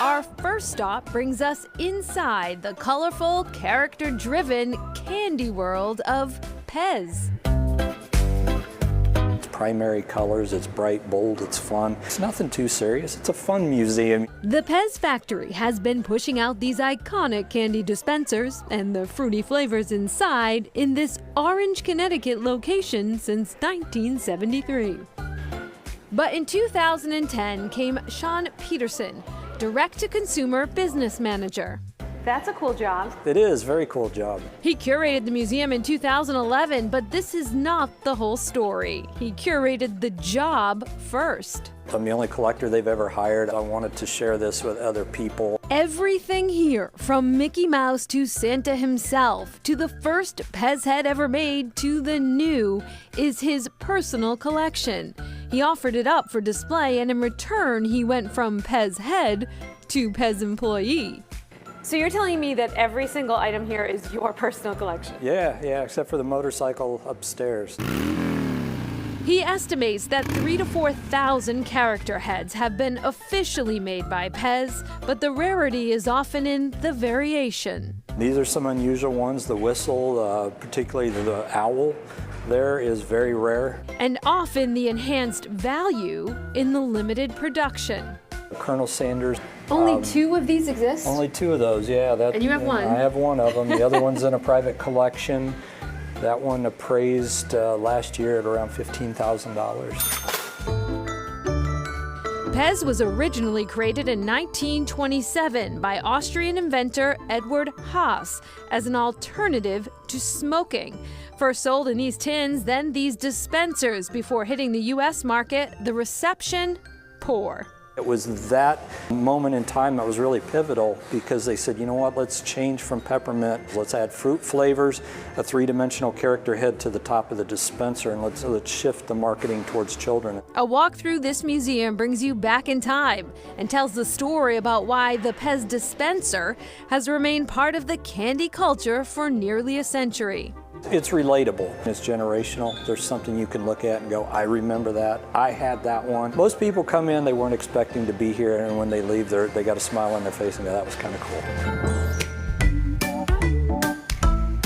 Our first stop brings us inside the colorful, character-driven candy world of Pez. Primary colors, it's bright, bold, it's fun. It's nothing too serious, it's a fun museum. The Pez factory has been pushing out these iconic candy dispensers and the fruity flavors inside in this Orange, Connecticut location since 1973. But in 2010 came Sean Peterson, direct-to-consumer business manager. That's a cool job. It is, very cool job. He curated the museum in 2011, but this is not the whole story. He curated the job first. I'm the only collector they've ever hired. I wanted to share this with other people. Everything here, from Mickey Mouse to Santa himself, to the first Pez head ever made, to the new, is his personal collection. He offered it up for display, and in return, he went from Pez head to Pez employee. So you're telling me that every single item here is your personal collection? Yeah, except for the motorcycle upstairs. He estimates that 3,000 to 4,000 character heads have been officially made by Pez, but the rarity is often in the variation. These are some unusual ones. The whistle, particularly the owl, there is very rare. And often the enhanced value in the limited production. Colonel Sanders. Only 2 of these exist? Only 2 of those, yeah. And you have one? I have one of them. The other one's in a private collection. That one appraised last year at around $15,000. Pez was originally created in 1927 by Austrian inventor Edward Haas as an alternative to smoking. First sold in these tins, then these dispensers before hitting the U.S. market. The reception, poor. It was that moment in time that was really pivotal because they said, you know what, let's change from peppermint. Let's add fruit flavors, a 3-dimensional character head to the top of the dispenser, and let's shift the marketing towards children. A walk through this museum brings you back in time and tells the story about why the Pez dispenser has remained part of the candy culture for nearly a century. It's relatable. It's generational. There's something you can look at and go, I remember that. I had that one. Most people come in, they weren't expecting to be here, and when they leave, they got a smile on their face and go, that was kind of cool.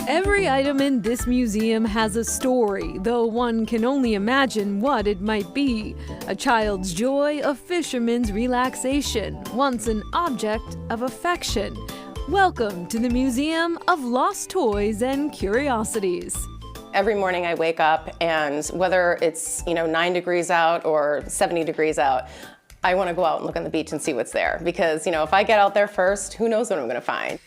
Every item in this museum has a story, though one can only imagine what it might be. A child's joy, a fisherman's relaxation, once an object of affection. Welcome to the Museum of Lost Toys and Curiosities. Every morning I wake up, and whether it's 9 degrees out or 70 degrees out, I want to go out and look on the beach and see what's there. Because if I get out there first, who knows what I'm going to find.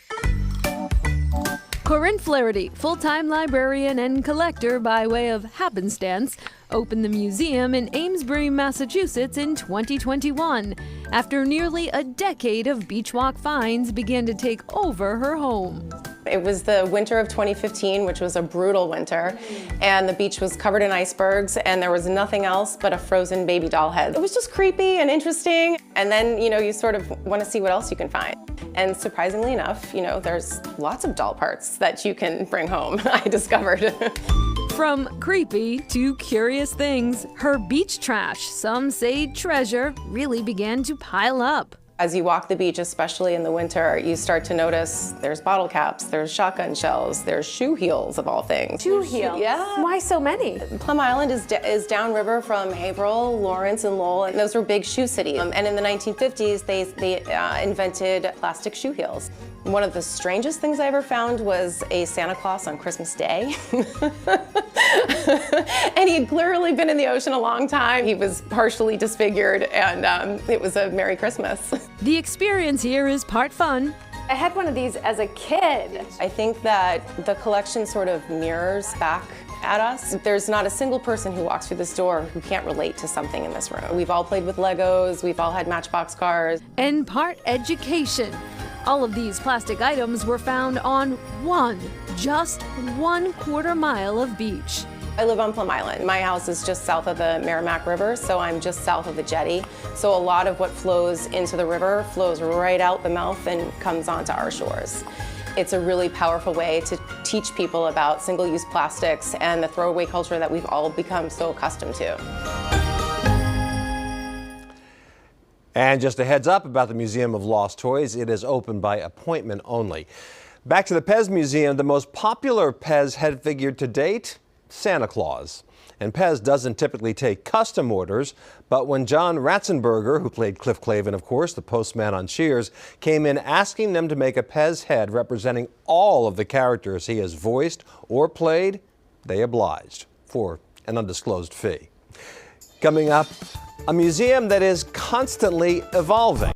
Corinne Flaherty, full-time librarian and collector by way of happenstance, opened the museum in Amesbury, Massachusetts in 2021, after nearly a decade of beach walk finds began to take over her home. It was the winter of 2015, which was a brutal winter, and the beach was covered in icebergs, and there was nothing else but a frozen baby doll head. It was just creepy and interesting, and then, you sort of want to see what else you can find. And surprisingly enough, there's lots of doll parts that you can bring home, I discovered. From creepy to curious things, her beach trash, some say treasure, really began to pile up. As you walk the beach, especially in the winter, you start to notice there's bottle caps, there's shotgun shells, there's shoe heels of all things. Shoe heels? Yeah. Why so many? Plum Island is downriver from Haverhill, Lawrence, and Lowell, and those were big shoe cities. And in the 1950s, they invented plastic shoe heels. One of the strangest things I ever found was a Santa Claus on Christmas Day. And he had clearly been in the ocean a long time. He was partially disfigured, and it was a Merry Christmas. The experience here is part fun. I had one of these as a kid. I think that the collection sort of mirrors back at us. There's not a single person who walks through this door who can't relate to something in this room. We've all played with Legos, we've all had Matchbox cars. And part education. All of these plastic items were found on just 1/4 mile of beach. I live on Plum Island. My house is just south of the Merrimack River, so I'm just south of the jetty. So a lot of what flows into the river flows right out the mouth and comes onto our shores. It's a really powerful way to teach people about single-use plastics and the throwaway culture that we've all become so accustomed to. And just a heads up about the Museum of Lost Toys, it is open by appointment only. Back to the Pez Museum, the most popular Pez head figure to date, Santa Claus. And Pez doesn't typically take custom orders, but when John Ratzenberger, who played Cliff Clavin, of course, the postman on Cheers, came in asking them to make a Pez head representing all of the characters he has voiced or played, they obliged for an undisclosed fee. Coming up, a museum that is constantly evolving.